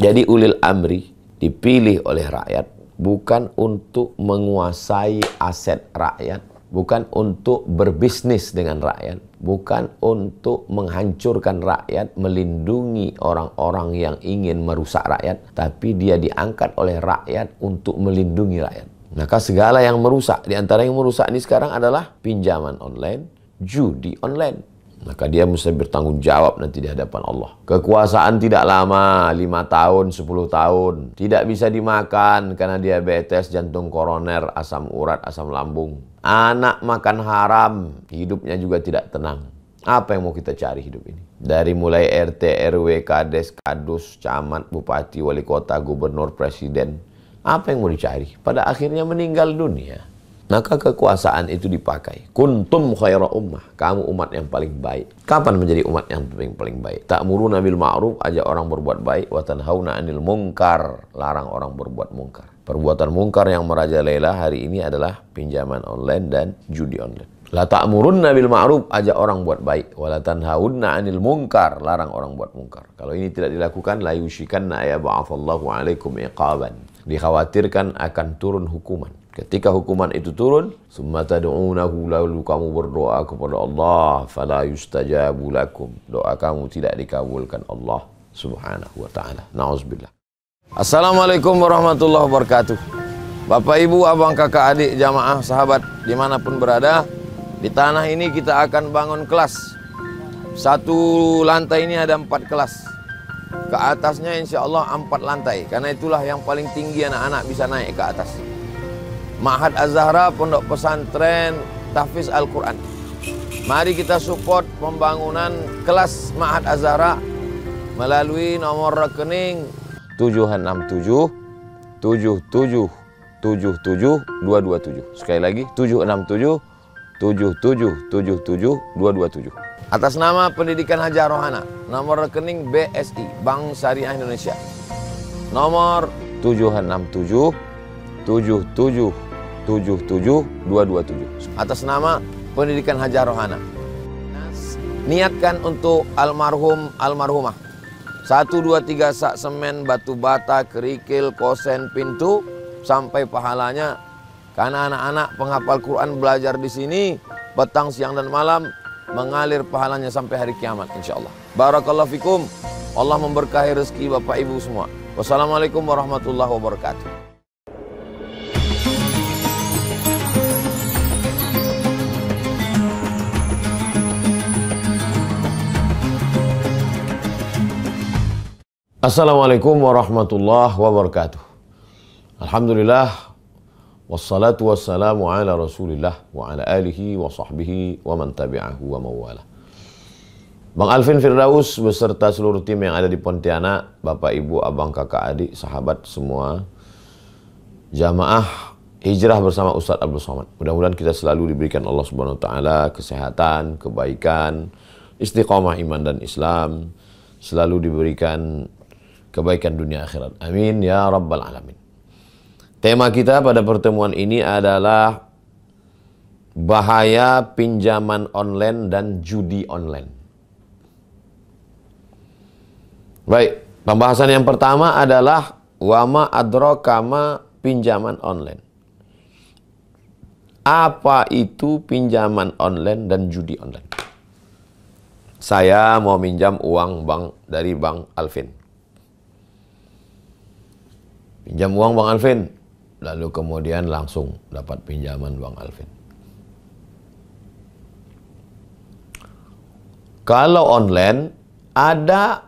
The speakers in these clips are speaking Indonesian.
Jadi ulil amri dipilih oleh rakyat bukan untuk menguasai aset rakyat, bukan untuk berbisnis dengan rakyat, bukan untuk menghancurkan rakyat, melindungi orang-orang yang ingin merusak rakyat, tapi dia diangkat oleh rakyat untuk melindungi rakyat. Maka segala yang merusak, di antara yang merusak ini sekarang adalah pinjaman online, judi online. Maka dia mesti bertanggung jawab nanti di hadapan Allah. Kekuasaan tidak lama, 5 tahun, 10 tahun. Tidak bisa dimakan karena diabetes, jantung koroner, asam urat, asam lambung. Anak makan haram, hidupnya juga tidak tenang. Apa yang mau kita cari hidup ini? Dari mulai RT, RW, Kades, Kadus, Camat, Bupati, Wali Kota, Gubernur, Presiden. Apa yang mau dicari? Pada akhirnya meninggal dunia. Maka kekuasaan itu dipakai. Kuntum khaira ummah. Kamu umat yang paling baik. Kapan menjadi umat yang paling baik? Ta'muruna bil ma'ruf, ajak orang berbuat baik. Wa tanhauna 'anil munkar, larang orang berbuat mungkar. Perbuatan mungkar yang merajalela hari ini adalah pinjaman online dan judi online. La ta'muruna bil ma'ruf, ajak orang buat baik. Wa la tanhauna 'anil munkar, larang orang buat mungkar. Kalau ini tidak dilakukan, la yushikanna ayab'atsallahu 'alaikum iqaban. Dikhawatirkan akan turun hukuman. Ketika hukuman itu turun, summa tad'unahu, lalu kamu berdoa kepada Allah, fala yustajabu lakum. Doa kamu tidak dikabulkan Allah Subhanahu wa taala. Nauzubillah. Assalamualaikum warahmatullahi wabarakatuh. Bapak, Ibu, abang, kakak, adik, jamaah, sahabat dimanapun berada, di tanah ini kita akan bangun kelas. Satu lantai ini ada 4 kelas. Ke atasnya insya Allah 4 lantai. Karena itulah yang paling tinggi anak-anak bisa naik ke atas. Ma'had Az-Zahra, Pondok Pesantren Tahfiz Al-Quran. Mari kita support pembangunan kelas Ma'had Az-Zahra melalui nomor rekening 767 77 77 227. Sekali lagi 767 77 77 227. Atas nama Pendidikan Hajah Rohana, nomor rekening BSI, Bank Syariah Indonesia. Nomor 767 77 77 227. Atas nama Pendidikan Hajah Rohana. Niatkan untuk almarhum, almarhumah. 1, 2, 3 sak semen, batu bata, kerikil, kosen, pintu, sampai pahalanya. Karena anak-anak penghafal Quran belajar di sini petang, siang dan malam, mengalir pahalanya sampai hari kiamat insyaallah. Barakallahu fikum. Allah memberkahi rezeki Bapak Ibu semua. Wassalamualaikum warahmatullahi wabarakatuh. Assalamualaikum warahmatullahi wabarakatuh. Alhamdulillah, wassalatu wassalamu ala rasulillah wa ala alihi wa sahbihi wa man tabi'ahu wa mawala. Bang Alvin Firdaus beserta seluruh tim yang ada di Pontianak, Bapak, Ibu, abang, kakak, adik, sahabat semua, jamaah hijrah bersama Ustadz Abdul Somad. Mudah-mudahan kita selalu diberikan Allah Subhanahu wa taala kesehatan, kebaikan, istiqomah iman dan Islam, selalu diberikan kebaikan dunia akhirat. Amin ya rabbal alamin. Tema kita pada pertemuan ini adalah bahaya pinjaman online dan judi online. Baik, pembahasan yang pertama adalah wama adraka ma pinjaman online. Apa itu pinjaman online dan judi online? Saya mau minjam uang dari Bang Alvin. Pinjam uang Bang Alvin, lalu kemudian langsung dapat pinjaman Bang Alvin. Kalau online, ada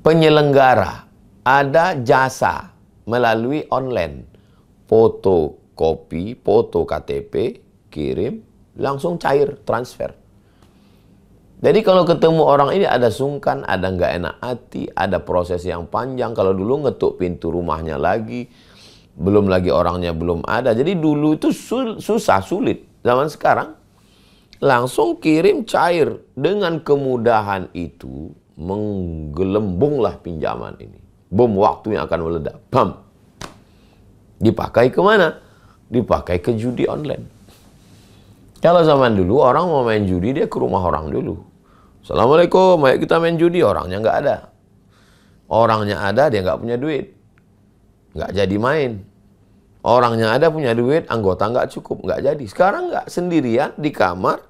penyelenggara, ada jasa melalui online. Fotokopi, foto KTP, kirim, langsung cair, transfer. Jadi kalau ketemu orang ini ada sungkan, ada nggak enak hati, ada proses yang panjang. Kalau dulu ngetuk pintu rumahnya lagi, belum lagi orangnya belum ada. Jadi dulu itu susah, sulit. Zaman sekarang langsung kirim cair. Dengan kemudahan itu menggelembunglah pinjaman ini. Bom waktu yang akan meledak. Bam. Dipakai kemana? Dipakai ke judi online. Kalau zaman dulu orang mau main judi, dia ke rumah orang dulu. Assalamualaikum, ayo kita main judi, orangnya nggak ada. Orangnya ada, dia nggak punya duit. Nggak jadi main. Orangnya ada punya duit, anggota nggak cukup, nggak jadi. Sekarang nggak, sendirian di kamar.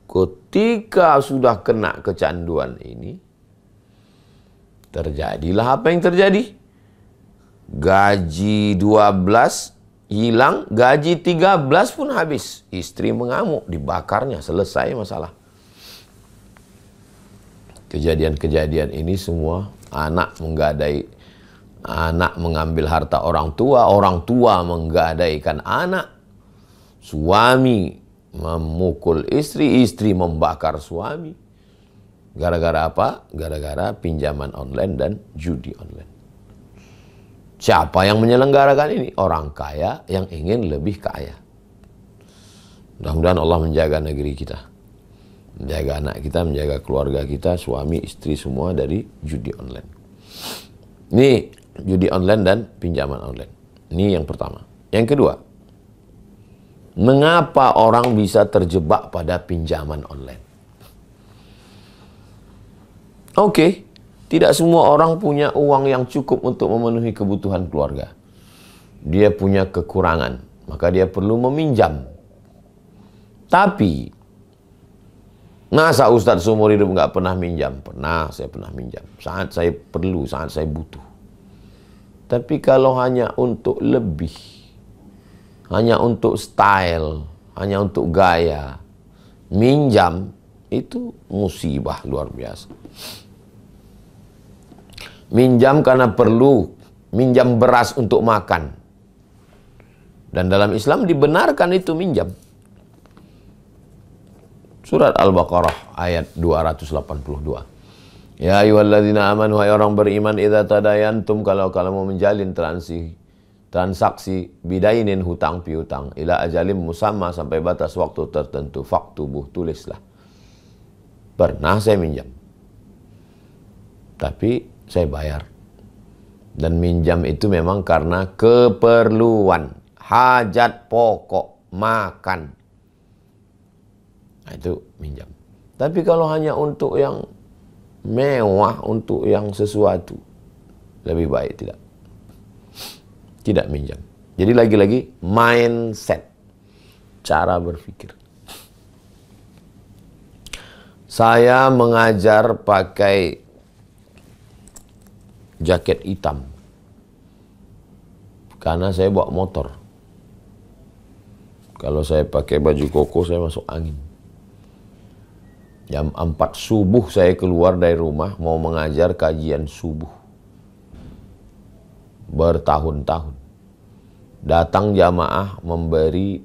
Ketika sudah kena kecanduan ini, terjadilah apa yang terjadi. Gaji 12 hilang, gaji 13 pun habis. Istri mengamuk, dibakarnya, selesai masalah. Kejadian-kejadian ini semua, anak menggadai, anak mengambil harta orang tua menggadaikan anak, suami memukul istri, istri membakar suami. Gara-gara apa? Gara-gara pinjaman online dan judi online. Siapa yang menyelenggarakan ini? Orang kaya yang ingin lebih kaya. Mudah-mudahan Allah menjaga negeri kita, menjaga anak kita, menjaga keluarga kita, suami, istri semua dari judi online. Ini judi online dan pinjaman online. Ini yang pertama. Yang kedua, mengapa orang bisa terjebak pada pinjaman online? Oke, tidak semua orang punya uang yang cukup untuk memenuhi kebutuhan keluarga. Dia punya kekurangan, maka dia perlu meminjam. Tapi, masa Ustadz seumur hidup nggak pernah minjam? Pernah, saya pernah minjam. Saat saya perlu, saat saya butuh. Tapi kalau hanya untuk lebih, hanya untuk style, hanya untuk gaya, minjam, itu musibah luar biasa. Minjam karena perlu, minjam beras untuk makan. Dan dalam Islam dibenarkan itu minjam. Surat Al-Baqarah ayat 282. Ya ayyuhalladzina amanu, hai orang beriman, idza tadayantum, kalau mau menjalin transaksi bidainin, hutang piutang, ila ajalim musamma, sampai batas waktu tertentu, faktubuh, tulislah. Pernah saya minjam, tapi saya bayar. Dan minjam itu memang karena keperluan, hajat pokok, makan. Nah, itu minjam. Tapi kalau hanya untuk yang mewah, untuk yang sesuatu, lebih baik tidak. Tidak minjam. Jadi lagi-lagi mindset, cara berpikir. Saya mengajar pakai jaket hitam karena saya bawa motor. Kalau saya pakai baju koko, saya masuk angin. Jam 4 subuh saya keluar dari rumah mau mengajar kajian subuh. Bertahun-tahun. Datang jamaah memberi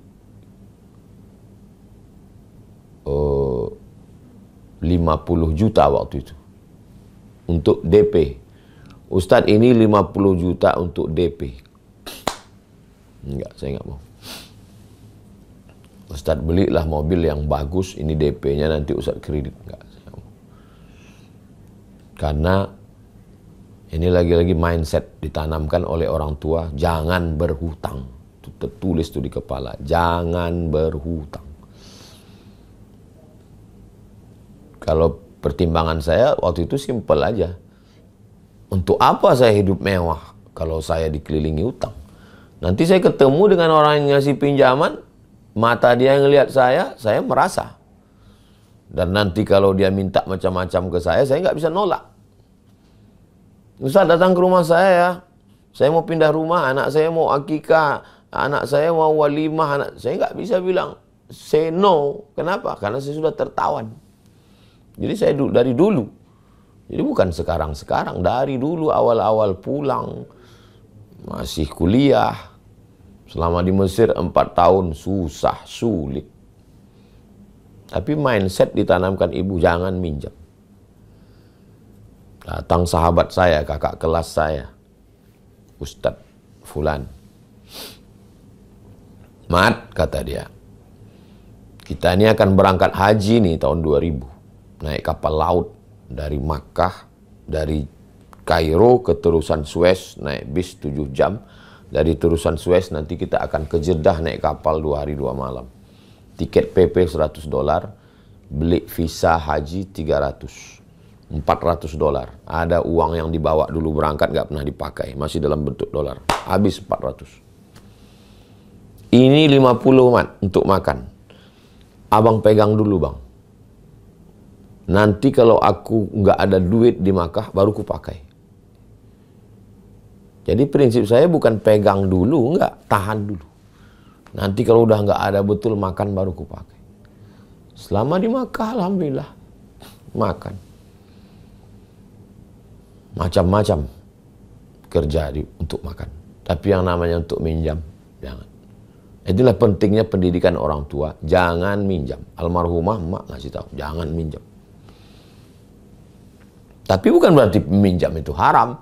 50 juta waktu itu untuk DP. Ustadz, ini 50 juta untuk DP. Enggak, saya enggak mau. Ustadz, belilah mobil yang bagus, ini DP-nya nanti Ustadz kredit. Enggak, saya enggak mau. Karena ini lagi-lagi mindset ditanamkan oleh orang tua, jangan berhutang. Tertulis tuh di kepala, jangan berhutang. Kalau pertimbangan saya waktu itu simpel aja. Untuk apa saya hidup mewah kalau saya dikelilingi utang? Nanti saya ketemu dengan orang yang ngasih pinjaman, mata dia yang ngelihat saya merasa. Dan nanti kalau dia minta macam-macam ke saya nggak bisa nolak. Ustaz, datang ke rumah saya mau pindah rumah, anak saya mau akikah, anak saya mau walimah, saya nggak bisa bilang say no. Kenapa? Karena saya sudah tertawan. Jadi saya dari dulu. Jadi bukan sekarang-sekarang, dari dulu awal-awal pulang, masih kuliah, selama di Mesir 4 tahun, susah, sulit. Tapi mindset ditanamkan ibu, jangan minjam. Datang sahabat saya, kakak kelas saya, Ustadz Fulan. Mat, kata dia, kita ini akan berangkat haji nih tahun 2000, naik kapal laut. Dari Makkah, dari Kairo ke terusan Suez, naik bis 7 jam. Dari terusan Suez nanti kita akan ke Jeddah naik kapal 2 hari 2 malam. Tiket PP $100, beli visa haji 300. $400. Ada uang yang dibawa dulu berangkat nggak pernah dipakai, masih dalam bentuk dolar. Habis 400. Ini 50 mat untuk makan. Abang pegang dulu bang. Nanti kalau aku nggak ada duit di Makkah, baru ku pakai. Jadi prinsip saya bukan pegang dulu, nggak, tahan dulu. Nanti kalau udah nggak ada betul makan, baru ku pakai. Selama di Makkah, alhamdulillah, makan. Macam-macam kerja untuk makan. Tapi yang namanya untuk minjam, jangan. Itulah pentingnya pendidikan orang tua. Jangan minjam. Almarhumah emak ngasih tahu, jangan minjam. Tapi bukan berarti minjam itu haram.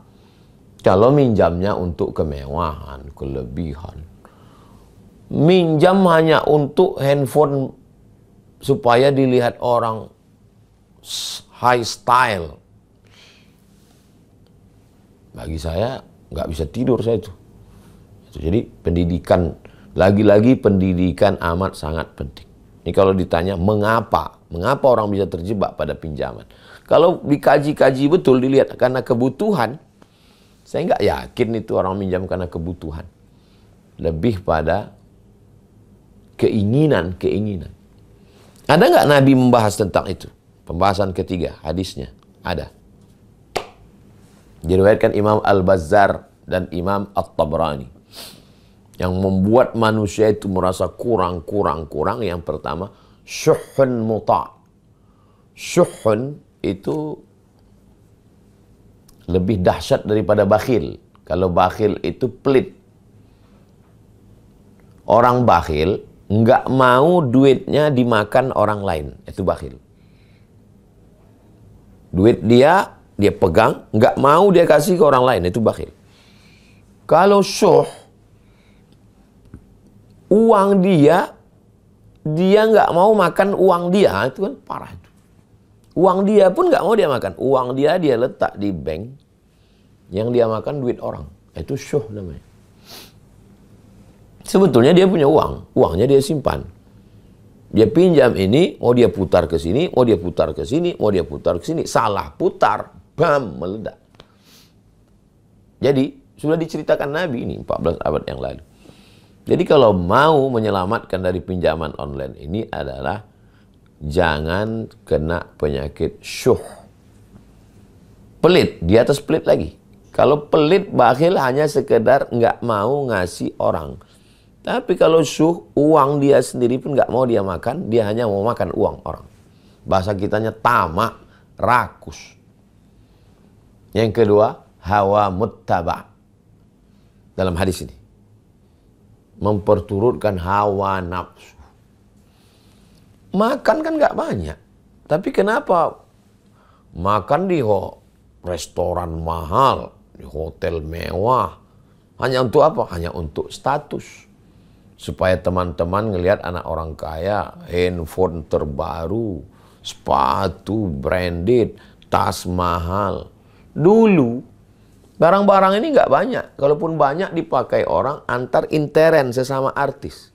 Kalau minjamnya untuk kemewahan, kelebihan. Minjam hanya untuk handphone supaya dilihat orang high style. Bagi saya nggak bisa tidur saya itu. Jadi pendidikan, lagi-lagi pendidikan amat sangat penting. Ini kalau ditanya mengapa orang bisa terjebak pada pinjaman. Kalau dikaji-kaji betul, dilihat karena kebutuhan, saya nggak yakin itu orang minjam karena kebutuhan. Lebih pada keinginan. Ada nggak Nabi membahas tentang itu? Pembahasan ketiga, hadisnya ada. Diriwayatkan Imam Al-Bazzar dan Imam At-Tabrani. Yang membuat manusia itu merasa kurang. Yang pertama, syuhun muta'. Syuhun itu lebih dahsyat daripada bakhil. Kalau bakhil itu pelit. Orang bakhil nggak mau duitnya dimakan orang lain. Itu bakhil. Duit dia pegang, nggak mau dia kasih ke orang lain. Itu bakhil. Kalau syuh, uang dia nggak mau makan uang dia. Itu kan parah. Uang dia pun nggak mau dia makan. Uang dia letak di bank. Yang dia makan duit orang. Itu syuh namanya. Sebetulnya dia punya uang. Uangnya dia simpan. Dia pinjam ini, mau dia putar ke sini, mau dia putar ke sini, mau dia putar ke sini. Salah putar, bam, meledak. Jadi, sudah diceritakan Nabi ini 14 abad yang lalu. Jadi kalau mau menyelamatkan dari pinjaman online ini adalah jangan kena penyakit syuh. Pelit, di atas pelit lagi. Kalau pelit, bakhil hanya sekedar nggak mau ngasih orang. Tapi kalau syuh, uang dia sendiri pun nggak mau dia makan, dia hanya mau makan uang orang. Bahasa kitanya tamak, rakus. Yang kedua, hawa muttaba. Dalam hadis ini. Memperturutkan hawa nafsu. Makan kan nggak banyak. Tapi kenapa makan di restoran mahal, di hotel mewah? Hanya untuk apa? Hanya untuk status. Supaya teman-teman ngelihat anak orang kaya, handphone terbaru, sepatu branded, tas mahal. Dulu, barang-barang ini nggak banyak. Kalaupun banyak dipakai orang antar intern sesama artis.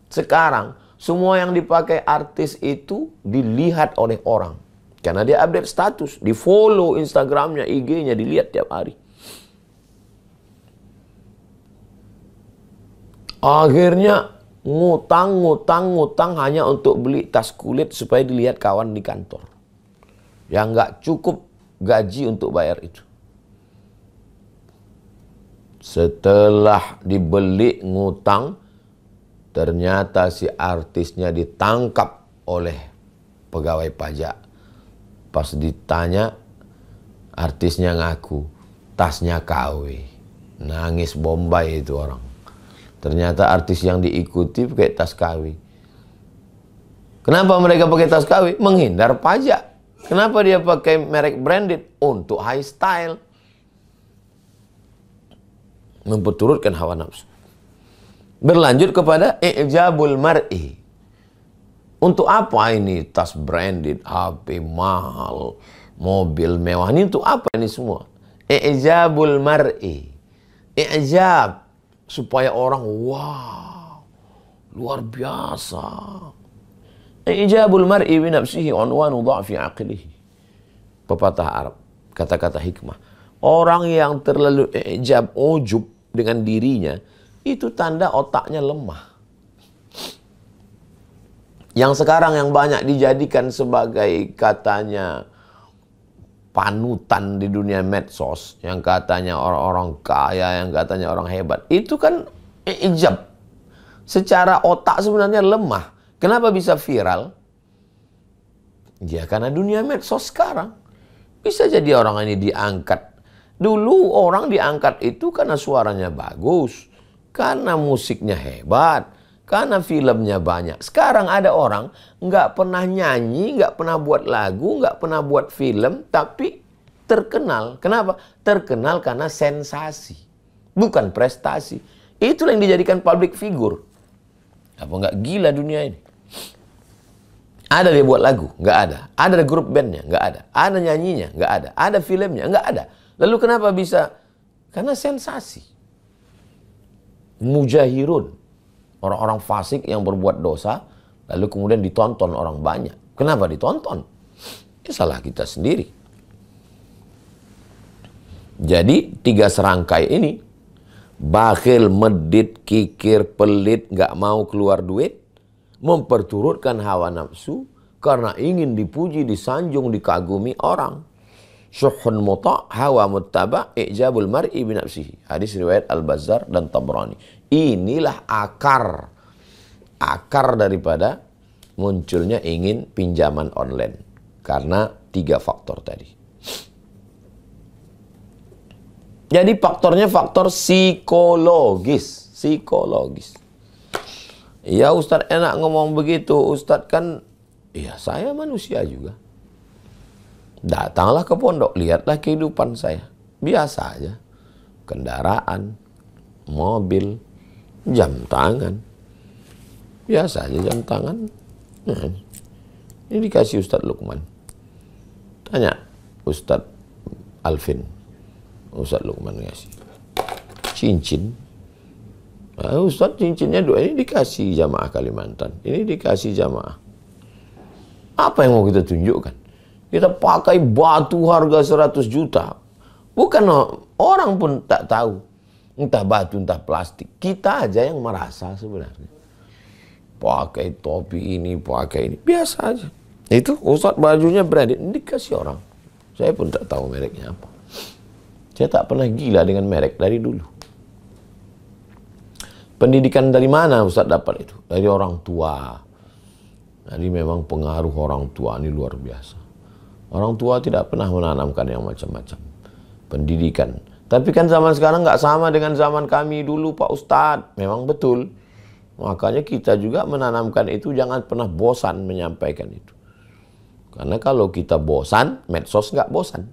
Sekarang, semua yang dipakai artis itu dilihat oleh orang. Karena dia update status, di follow Instagramnya, IG-nya, dilihat tiap hari. Akhirnya ngutang hanya untuk beli tas kulit supaya dilihat kawan di kantor. Yang nggak cukup gaji untuk bayar itu. Setelah dibeli ngutang, ternyata si artisnya ditangkap oleh pegawai pajak. Pas ditanya, artisnya ngaku, tasnya KW. Nangis Bombay itu orang. Ternyata artis yang diikuti pakai tas KW. Kenapa mereka pakai tas KW? Menghindar pajak. Kenapa dia pakai merek branded? Untuk high style. Memperturutkan hawa nafsu. Berlanjut kepada i'jabul mar'i. Untuk apa ini tas branded, HP mahal, mobil mewah? Ini untuk apa ini semua? I'jabul mar'i. I'jab. Supaya orang, wow, luar biasa. I'jabul mar'i bi nafsihi unwanu dha'fi aqlihi. pepatah Arab, kata-kata hikmah. Orang yang terlalu ujub dengan dirinya, itu tanda otaknya lemah. Yang sekarang yang banyak dijadikan sebagai katanya panutan di dunia medsos, yang katanya orang-orang kaya, yang katanya orang hebat, itu kan ijab. Secara otak sebenarnya lemah. Kenapa bisa viral? Ya karena dunia medsos sekarang. Bisa jadi orang ini diangkat. Dulu orang diangkat itu karena suaranya bagus, karena musiknya hebat, karena filmnya banyak. Sekarang ada orang nggak pernah nyanyi, nggak pernah buat lagu, nggak pernah buat film, tapi terkenal. Kenapa? Terkenal karena sensasi, bukan prestasi. Itulah yang dijadikan public figure. Apa nggak gila dunia ini? Ada dia buat lagu? Nggak ada. Ada grup bandnya? Nggak ada. Ada nyanyinya? Nggak ada. Ada filmnya? Nggak ada. Lalu kenapa bisa? Karena sensasi. Mujahirun. Orang-orang fasik yang berbuat dosa, lalu kemudian ditonton orang banyak. Kenapa ditonton? Ya salah kita sendiri. Jadi 3 serangkai ini, bakhil, medit, kikir, pelit, nggak mau keluar duit, memperturutkan hawa nafsu karena ingin dipuji, disanjung, dikagumi orang. Syuhun muta' hawa muttaba' i'jabul mar'i binafsihi. Hadis riwayat Al-Bazzar dan Tabrani. Inilah akar daripada munculnya ingin pinjaman online. Karena 3 faktor tadi. Jadi faktornya faktor psikologis. Ya Ustadz enak ngomong begitu. Ustadz kan, ya saya manusia juga. Datanglah ke pondok, lihatlah kehidupan saya. Biasa aja. Kendaraan, mobil, jam tangan. Biasa aja jam tangan. Nah, ini dikasih Ustadz Lukman. Tanya Ustadz Alvin. Ustadz Lukman ngasih. Cincin. Nah, Ustadz cincinnya 2 ini dikasih jamaah Kalimantan. Ini dikasih jamaah. Apa yang mau kita tunjukkan? Kita pakai batu harga 100 juta. Bukan orang pun tak tahu. Entah batu, entah plastik. Kita aja yang merasa sebenarnya. Pakai topi ini, pakai ini. Biasa aja. Itu Ustadz bajunya branded. Dikasih orang. Saya pun tak tahu mereknya apa. Saya tak pernah gila dengan merek dari dulu. Pendidikan dari mana Ustadz dapat itu? Dari orang tua. Jadi memang pengaruh orang tua ini luar biasa. Orang tua tidak pernah menanamkan yang macam-macam. Pendidikan. Tapi kan zaman sekarang nggak sama dengan zaman kami dulu Pak Ustadz. Memang betul. Makanya kita juga menanamkan itu, jangan pernah bosan menyampaikan itu. Karena kalau kita bosan, medsos nggak bosan.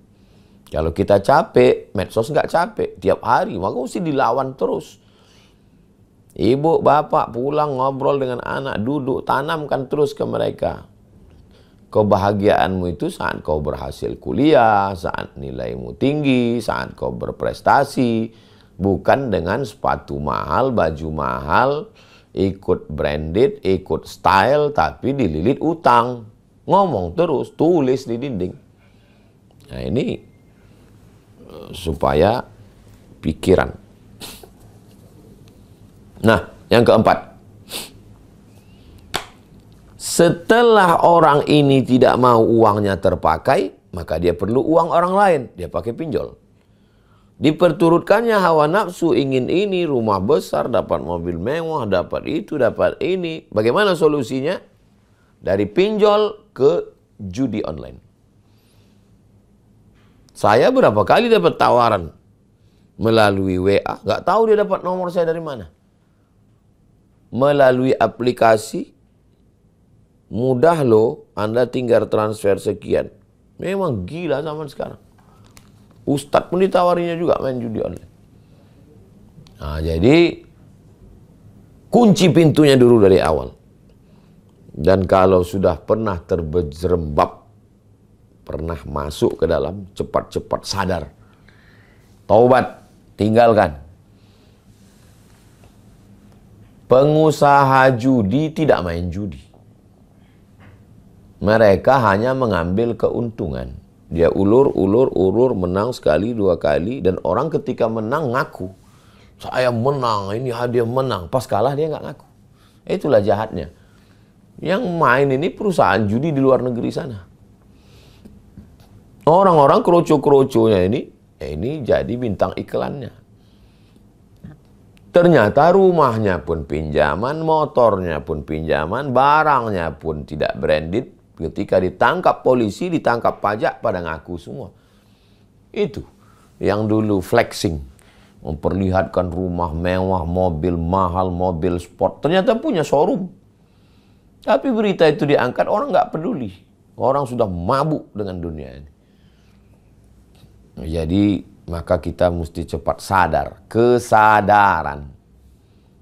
Kalau kita capek, medsos nggak capek. Tiap hari, maka mesti dilawan terus. Ibu, bapak pulang ngobrol dengan anak, duduk, tanamkan terus ke mereka. Kebahagiaanmu itu saat kau berhasil kuliah, saat nilaimu tinggi, saat kau berprestasi. Bukan dengan sepatu mahal, baju mahal, ikut branded, ikut style, tapi dililit utang. Ngomong terus, tulis di dinding. Nah ini supaya pikiran. Nah, yang keempat. Setelah orang ini tidak mau uangnya terpakai, maka dia perlu uang orang lain. Dia pakai pinjol. Diperturutkannya hawa nafsu, ingin ini, rumah besar, dapat mobil mewah, dapat itu, dapat ini. Bagaimana solusinya? Dari pinjol ke judi online. Saya berapa kali dapat tawaran melalui WA, nggak tahu dia dapat nomor saya dari mana. Melalui aplikasi, mudah loh, Anda tinggal transfer sekian. Memang gila zaman sekarang. Ustadz pun ditawarinya juga main judi online. Nah, jadi kunci pintunya dulu dari awal. Dan kalau sudah pernah terjerembab, pernah masuk ke dalam, cepat-cepat sadar. Taubat, tinggalkan. Pengusaha judi tidak main judi. Mereka hanya mengambil keuntungan. Dia ulur, menang sekali, dua kali. Dan orang ketika menang ngaku. Saya menang, ini hadiah menang. Pas kalah dia nggak ngaku. Itulah jahatnya. Yang main ini perusahaan judi di luar negeri sana. Orang-orang kroco-kroconya ini jadi bintang iklannya. Ternyata rumahnya pun pinjaman, motornya pun pinjaman, barangnya pun tidak branded. Ketika ditangkap polisi, ditangkap pajak, pada ngaku semua. Itu yang dulu flexing, memperlihatkan rumah mewah, mobil mahal, mobil sport. Ternyata punya showroom. Tapi berita itu diangkat, orang nggak peduli. Orang sudah mabuk dengan dunia ini. Jadi maka kita mesti cepat sadar, kesadaran.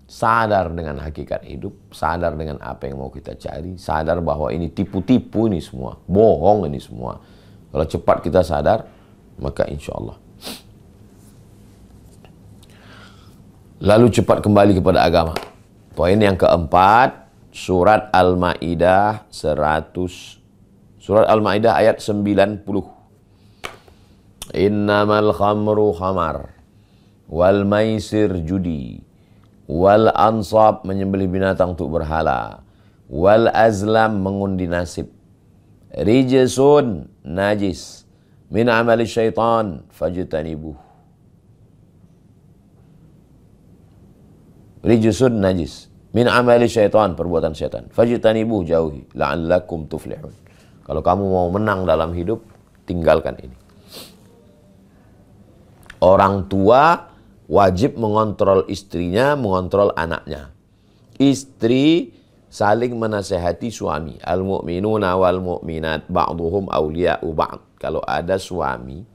Sadar dengan hakikat hidup, sadar dengan apa yang mau kita cari, sadar bahwa ini tipu-tipu ini semua, bohong ini semua. Kalau cepat kita sadar, maka insya Allah. Lalu cepat kembali kepada agama. Poin yang keempat, surat Al-Maidah 100. Surat Al-Maidah ayat 90. Innamal khamru khamar, wal maisir judi, wal ansab menyembelih binatang untuk berhala, wal azlam mengundi nasib, rijsun najis, min amali syaitan fajtanibuh. Rijsun najis, min amali syaitan, perbuatan syaitan, fajtanibuh, jauhi, la'allakum tuflihun. Kalau kamu mau menang dalam hidup, tinggalkan ini. Orang tua wajib mengontrol istrinya, mengontrol anaknya. Istri saling menasehati suami. Al-mu'minuna wal mu'minat ba'duhum awliya'u ba'd. Kalau ada suami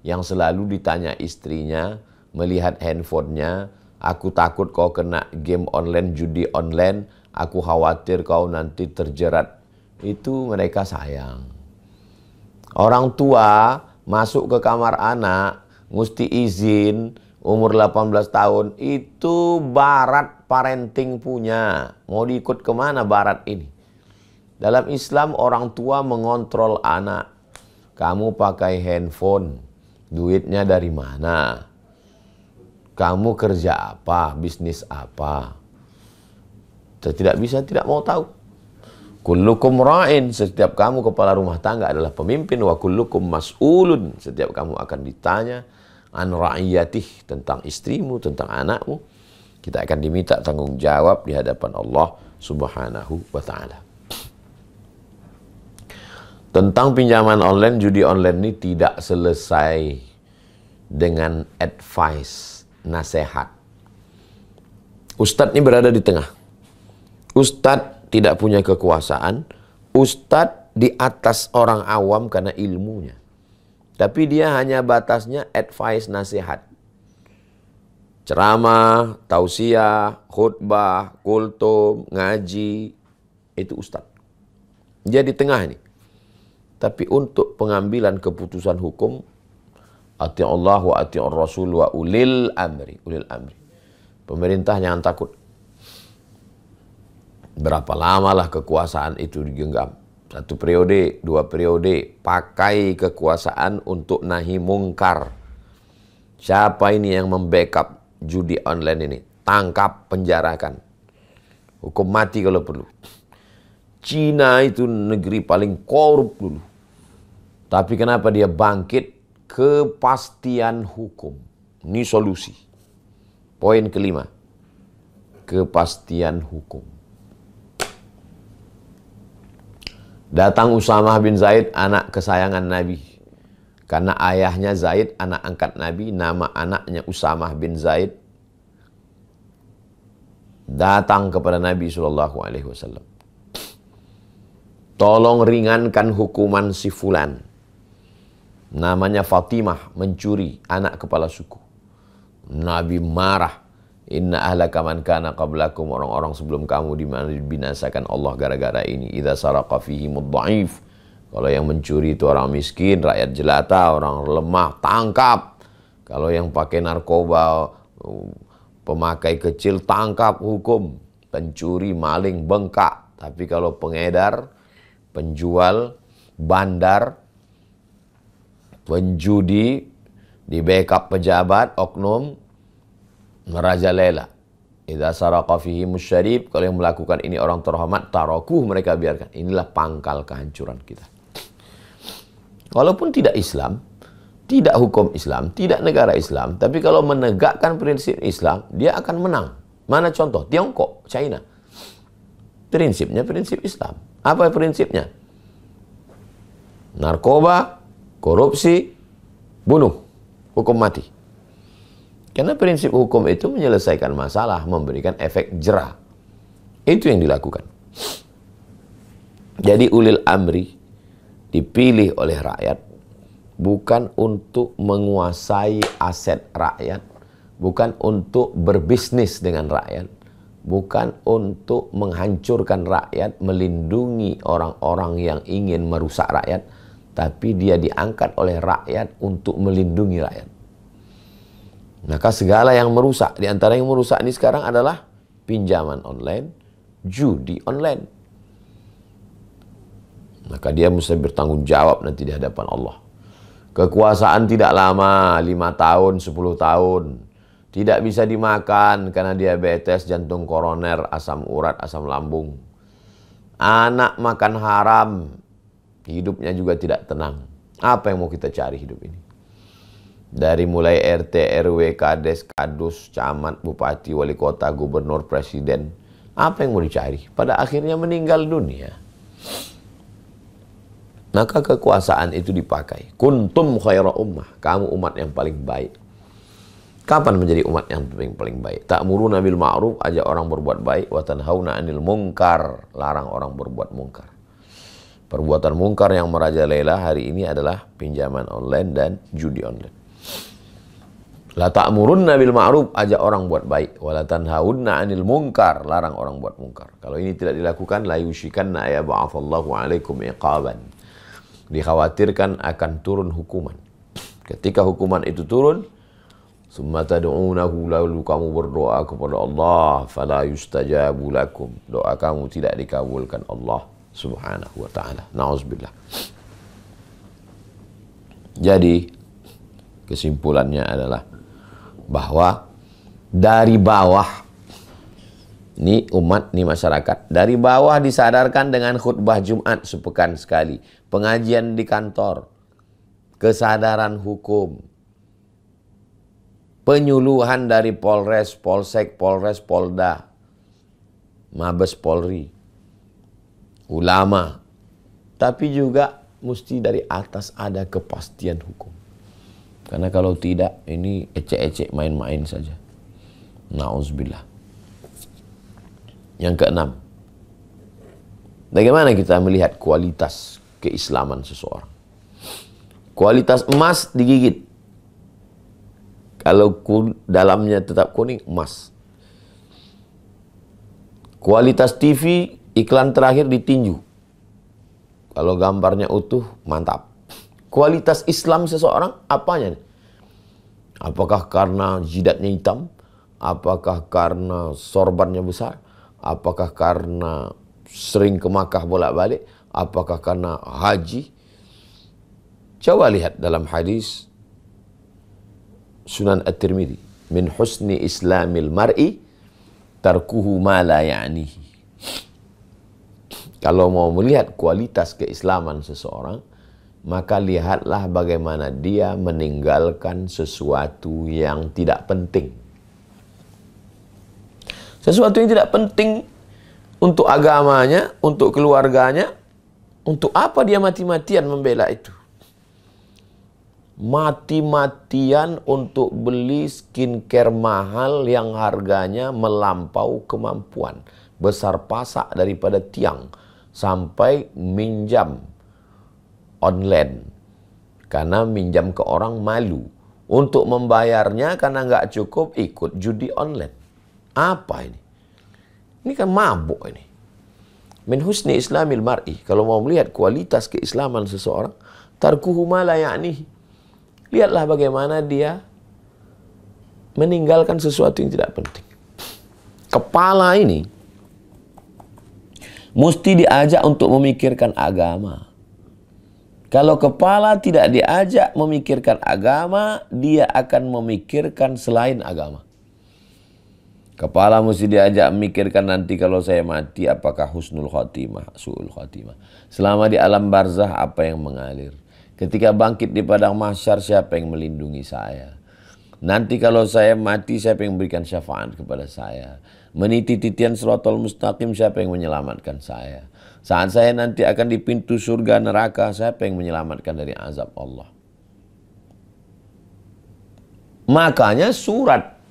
yang selalu ditanya istrinya, melihat handphonenya, aku takut kau kena game online, judi online, aku khawatir kau nanti terjerat. Itu mereka sayang. Orang tua masuk ke kamar anak, mesti izin, umur 18 tahun, itu barat parenting punya. Mau diikut kemana barat ini? Dalam Islam orang tua mengontrol anak. Kamu pakai handphone, duitnya dari mana? Kamu kerja apa? Bisnis apa? Tidak bisa, tidak mau tahu. Kullukum ra'in, setiap kamu kepala rumah tangga adalah pemimpin. Wa kullukum mas'ulun, setiap kamu akan ditanya an ra'iyatih, tentang istrimu, tentang anakmu. Kita akan diminta tanggung jawab di hadapan Allah Subhanahu wa ta'ala. Tentang pinjaman online, judi online ini tidak selesai dengan advice, nasihat. Ustadz ini berada di tengah. Ustadz tidak punya kekuasaan. Ustadz di atas orang awam karena ilmunya. Tapi dia hanya batasnya advice, nasihat. Ceramah, tausiah, khutbah, kultum, ngaji. Itu ustadz. Dia di tengah ini. Tapi untuk pengambilan keputusan hukum, ati'allah wa ati'ur rasul wa ulil amri. Ulil amri. Pemerintah jangan takut. Berapa lamalah kekuasaan itu digenggam. 1 periode, 2 periode, pakai kekuasaan untuk nahi mungkar. Siapa ini yang membackup judi online ini? Tangkap, penjarakan. Hukum mati kalau perlu. Cina itu negeri paling korup dulu. Tapi kenapa dia bangkit? Kepastian hukum. Ini solusi. Poin kelima. Kepastian hukum. Datang Usamah bin Zaid, anak kesayangan Nabi. Karena ayahnya Zaid, anak angkat Nabi, nama anaknya Usamah bin Zaid. Datang kepada Nabi SAW. Tolong ringankan hukuman si fulan. Namanya Fatimah, mencuri, anak kepala suku. Nabi marah. Inna ahlaka man kana qablakum, orang-orang sebelum kamu dibinasakan Allah gara-gara ini. Idza saraqa fihimud dha'if, kalau yang mencuri itu orang miskin, rakyat jelata, orang lemah, tangkap. Kalau yang pakai narkoba, pemakai kecil, tangkap, hukum. Pencuri, maling, bengkak. Tapi kalau pengedar, penjual, bandar, penjudi, di backup pejabat, oknum, merajalela. Idza saraqa fihi musyarib, kalau yang melakukan ini orang terhormat, tarakuh, mereka biarkan. Inilah pangkal kehancuran kita. Walaupun tidak Islam, tidak hukum Islam, tidak negara Islam, tapi kalau menegakkan prinsip Islam, dia akan menang. Mana contoh? Tiongkok, China. Prinsipnya prinsip Islam. Apa prinsipnya? Narkoba, korupsi, bunuh, hukum mati. Karena prinsip hukum itu menyelesaikan masalah, memberikan efek jera. Itu yang dilakukan. Jadi ulil amri dipilih oleh rakyat bukan untuk menguasai aset rakyat, bukan untuk berbisnis dengan rakyat, bukan untuk menghancurkan rakyat, melindungi orang-orang yang ingin merusak rakyat, tapi dia diangkat oleh rakyat untuk melindungi rakyat. Maka segala yang merusak, di antara yang merusak ini sekarang adalah pinjaman online, judi online. Maka dia mesti bertanggung jawab nanti di hadapan Allah. Kekuasaan tidak lama, 5 tahun, 10 tahun. Tidak bisa dimakan karena diabetes, jantung koroner, asam urat, asam lambung. Anak makan haram, hidupnya juga tidak tenang. Apa yang mau kita cari hidup ini? Dari mulai RT, RW, Kades, Kadus, Camat, Bupati, Wali Kota, Gubernur, Presiden. Apa yang mau dicari? Pada akhirnya meninggal dunia. Maka kekuasaan itu dipakai. Kuntum khaira ummah. Kamu umat yang paling baik. Kapan menjadi umat yang paling baik? Ta'muruna bil ma'ruf, ajak orang berbuat baik. Wa tanhauna 'anil munkar, larang orang berbuat mungkar. Perbuatan mungkar yang merajalela hari ini adalah pinjaman online dan judi online. La ta'murunna bil ma'ruf, ajak orang buat baik. Wa la tanhauna 'anil munkar, larang orang buat mungkar. Kalau ini tidak dilakukan, la yushikanna ya ba'athallahu 'alaikum iqaban. Dikhawatirkan akan turun hukuman. Ketika hukuman itu turun, summa tad'unahu, lalu kamu berdoa kepada Allah, fala yustajabu lakum. Doa kamu tidak dikabulkan Allah Subhanahu wa ta'ala. Na'udzubillah. Jadi kesimpulannya adalah bahwa dari bawah, ini umat, ini masyarakat, dari bawah disadarkan dengan khutbah Jumat sepekan sekali, pengajian di kantor, kesadaran hukum, penyuluhan dari Polres, Polsek, Polres, Polda, Mabes Polri, ulama, tapi juga mesti dari atas ada kepastian hukum. Karena kalau tidak, ini ecek-ecek main-main saja. Na'udzubillah. Yang keenam, bagaimana kita melihat kualitas keislaman seseorang? Kualitas emas digigit. Kalau dalamnya tetap kuning, emas. Kualitas TV, iklan terakhir ditinju. Kalau gambarnya utuh, mantap. Kualitas Islam seseorang, apanya? Apakah karena jidatnya hitam? Apakah karena sorbannya besar? Apakah karena sering ke Makkah bolak-balik? Apakah karena haji? Coba lihat dalam hadis Sunan At-Tirmidzi, min husni islamil mar'i tarkuhu ma la ya'nihi. Kalau mau melihat kualitas keislaman seseorang, maka lihatlah bagaimana dia meninggalkan sesuatu yang tidak penting. Sesuatu yang tidak penting untuk agamanya, untuk keluarganya, untuk apa dia mati-matian membela itu? Mati-matian untuk beli skincare mahal yang harganya melampau kemampuan. Besar pasak daripada tiang. Sampai minjam online. Karena minjam ke orang malu. Untuk membayarnya karena nggak cukup ikut judi online. Apa ini? Ini kan mabuk ini. Min husni islamil mar'i. Kalau mau melihat kualitas keislaman seseorang, tarkuhu ma la ya'nihi. Lihatlah bagaimana dia meninggalkan sesuatu yang tidak penting. Kepala ini mesti diajak untuk memikirkan agama. Kalau kepala tidak diajak memikirkan agama, dia akan memikirkan selain agama. Kepala mesti diajak memikirkan nanti kalau saya mati apakah husnul khotimah, su'ul khotimah. Selama di alam barzah apa yang mengalir. Ketika bangkit di padang mahsyar siapa yang melindungi saya. Nanti kalau saya mati siapa yang memberikan syafaat kepada saya. Meniti titian siratal mustaqim siapa yang menyelamatkan saya. Saat saya nanti akan di pintu surga neraka, siapa yang menyelamatkan dari azab Allah? Makanya surat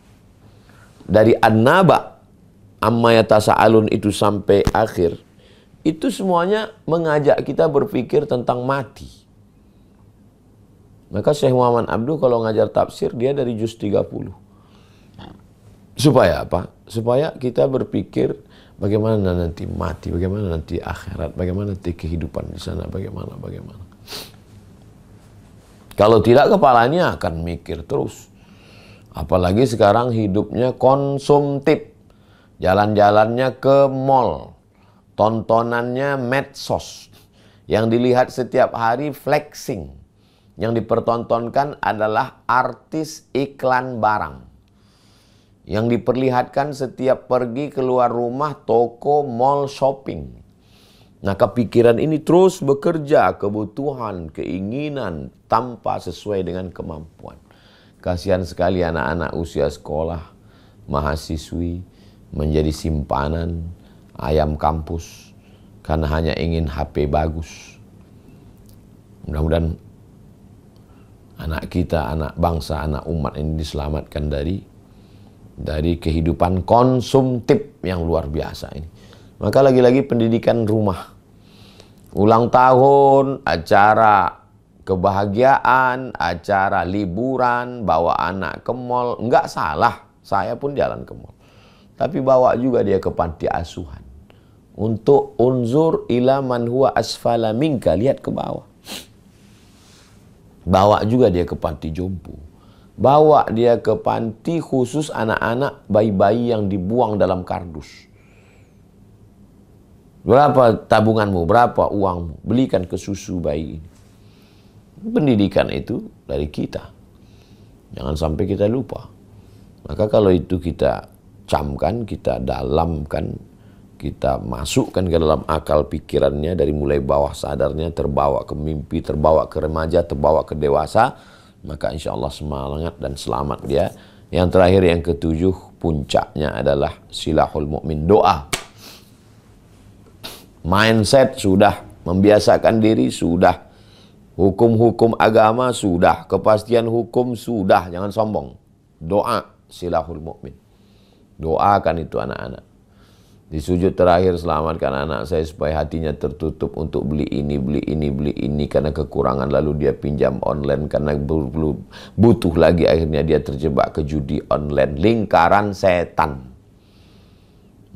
dari An-Naba amma yatasa'alun itu sampai akhir, itu semuanya mengajak kita berpikir tentang mati. Maka Syekh Muhammad Abduh kalau ngajar tafsir dia dari juz 30. Supaya apa? Supaya kita berpikir bagaimana nanti mati, bagaimana nanti akhirat, bagaimana nanti kehidupan di sana, bagaimana. Kalau tidak kepalanya akan mikir terus. Apalagi sekarang hidupnya konsumtif. Jalan-jalannya ke mall. Tontonannya medsos. Yang dilihat setiap hari flexing. Yang dipertontonkan adalah artis iklan barang. Yang diperlihatkan setiap pergi keluar rumah, toko, mall, shopping. Nah, kepikiran ini terus bekerja, kebutuhan, keinginan, tanpa sesuai dengan kemampuan. Kasihan sekali anak-anak usia sekolah, mahasiswi, menjadi simpanan, ayam kampus, karena hanya ingin HP bagus. Mudah-mudahan anak kita, anak bangsa, anak umat ini diselamatkan dari kehidupan konsumtif yang luar biasa ini. Maka lagi-lagi pendidikan rumah. Ulang tahun, acara kebahagiaan, acara liburan, bawa anak ke mall. Enggak salah, saya pun jalan ke mall. Tapi bawa juga dia ke panti asuhan. Untuk unzur ila man huwa asfala minka, lihat ke bawah. Bawa juga dia ke panti jompo. Bawa dia ke panti khusus anak-anak bayi-bayi yang dibuang dalam kardus. Berapa tabunganmu? Berapa uangmu? Belikan ke susu bayi. Pendidikan itu dari kita. Jangan sampai kita lupa. Maka kalau itu kita camkan, kita dalamkan, kita masukkan ke dalam akal pikirannya dari mulai bawah sadarnya, terbawa ke mimpi, terbawa ke remaja, terbawa ke dewasa, maka insya Allah semangat dan selamat dia. Yang terakhir, yang ketujuh, puncaknya adalah silahul mukmin, doa. Mindset sudah, membiasakan diri sudah, hukum-hukum agama sudah, kepastian hukum sudah, jangan sombong. Doa silahul mukmin. Doakan itu anak-anak. Di sujud terakhir, selamatkan anak saya supaya hatinya tertutup untuk beli ini, beli ini, beli ini. Karena kekurangan lalu dia pinjam online. Karena butuh lagi akhirnya dia terjebak ke judi online. Lingkaran setan.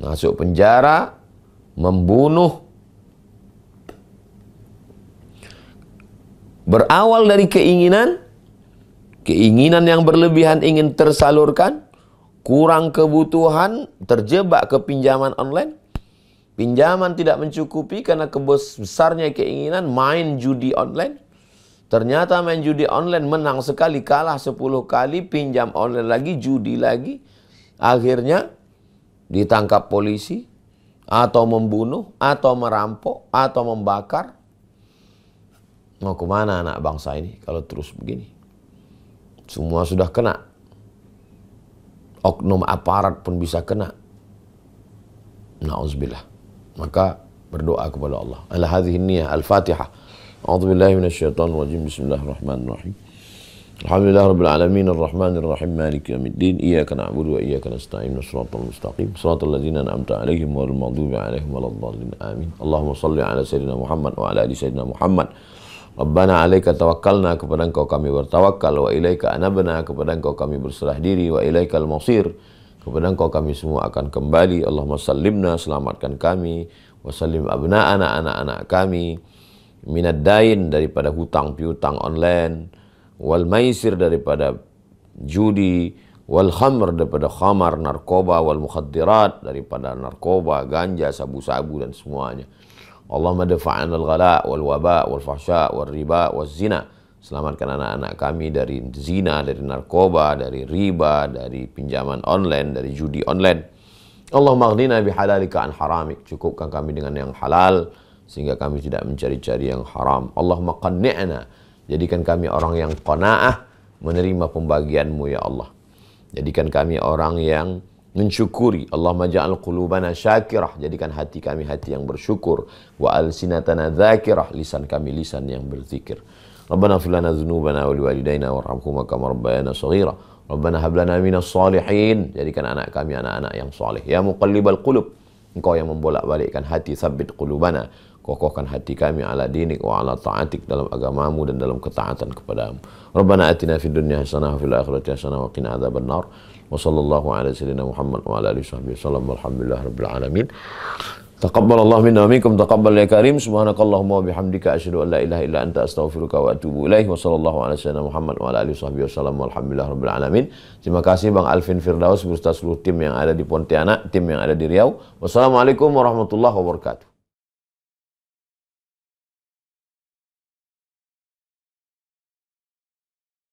Masuk penjara, membunuh. Berawal dari keinginan yang berlebihan ingin tersalurkan. Kurang kebutuhan, terjebak ke pinjaman online. Pinjaman tidak mencukupi karena besarnya keinginan main judi online. Ternyata main judi online menang sekali, kalah 10 kali, pinjam online lagi, judi lagi. Akhirnya ditangkap polisi, atau membunuh, atau merampok, atau membakar. Mau kemana anak bangsa ini kalau terus begini? Semua sudah kena. Oknum aparat pun bisa kena. Na'udzubillah. Maka berdoa kepada Allah. Ala hadhihi niyah al-Fatihah. A'udzubillahi minasyaitonir rajim. Bismillahirrahmanirrahim. Alhamdulillah rabbil alamin arrahmanir rahim maliki yaumiddin. Iyyaka na'budu wa iyyaka nasta'in. Shiratal mustaqim. Shiratal ladzina an'amta 'alaihim ghairil maghdubi 'alaihim waladdallin. Amin. Allahumma shalli 'ala sayyidina Muhammad wa 'ala ali sayyidina Muhammad. Rabbana alaika tawakkalna, kepada Engkau kami bertawakal, wa ilaika anabna, kepada Engkau kami berserah diri, wa ilaikal masir, kepada Engkau kami semua akan kembali. Allahumma sallimna, selamatkan kami, wa sallim abna'ana, anak-anak kami, minad dain, daripada hutang piutang online, wal maisir, daripada judi, wal khamr, daripada khamar, narkoba, wal mukhaddirat, daripada narkoba, ganja, sabu-sabu dan semuanya. Allahumma dafa'ana al-ghala wal waba wal fahsya wal riba wal zina. Selamatkan anak-anak kami dari zina, dari narkoba, dari riba, dari pinjaman online, dari judi online. Allahumma aghnina bihalalika an haramik. Cukupkan kami dengan yang halal sehingga kami tidak mencari-cari yang haram. Allahumma qanni'na. Jadikan kami orang yang qanaah, menerima pembagianmu ya Allah. Jadikan kami orang yang mensyukuri. Allahumma ja'al qulubana syakirah. Jadikan hati kami hati yang bersyukur. Wa alsinatana dzakirah. Lisan kami lisan yang berzikir. Rabbana fir lana dzunubana wa liwalidayna warhamhuma kama rabbayana shaghira. Rabbana hab lana minas shalihin. Jadikan anak kami anak-anak yang saleh. Ya muqallibal qulub. Engkau yang membolak-balikkan hati, tsabbit qulubana. Kokohkan hati kami ala dinik wa ala ta'atik, dalam agamamu dan dalam ketaatan kepadamu. Rabbana atina fid dunya hasanah wa fil akhirati hasanah wa qina adzabannar. Wa sallallahu ala sayyidina Muhammad wa ala alihi wasallam. Walhamdulillahi rabbil alamin. Taqabbalallahu minna wa minkum, taqabbal ya karim. Subhanakallahumma wa bihamdika asyhadu an la ilaha illa anta astaghfiruka wa atubu ilaik. Wa sallallahu ala sayyidina Muhammad wa ala alihi wasallam. Walhamdulillahi rabbil alamin. Terima kasih Bang Alvin Firdaus beserta seluruh tim yang ada di Pontianak, tim yang ada di Riau. Wassalamualaikum warahmatullahi wabarakatuh.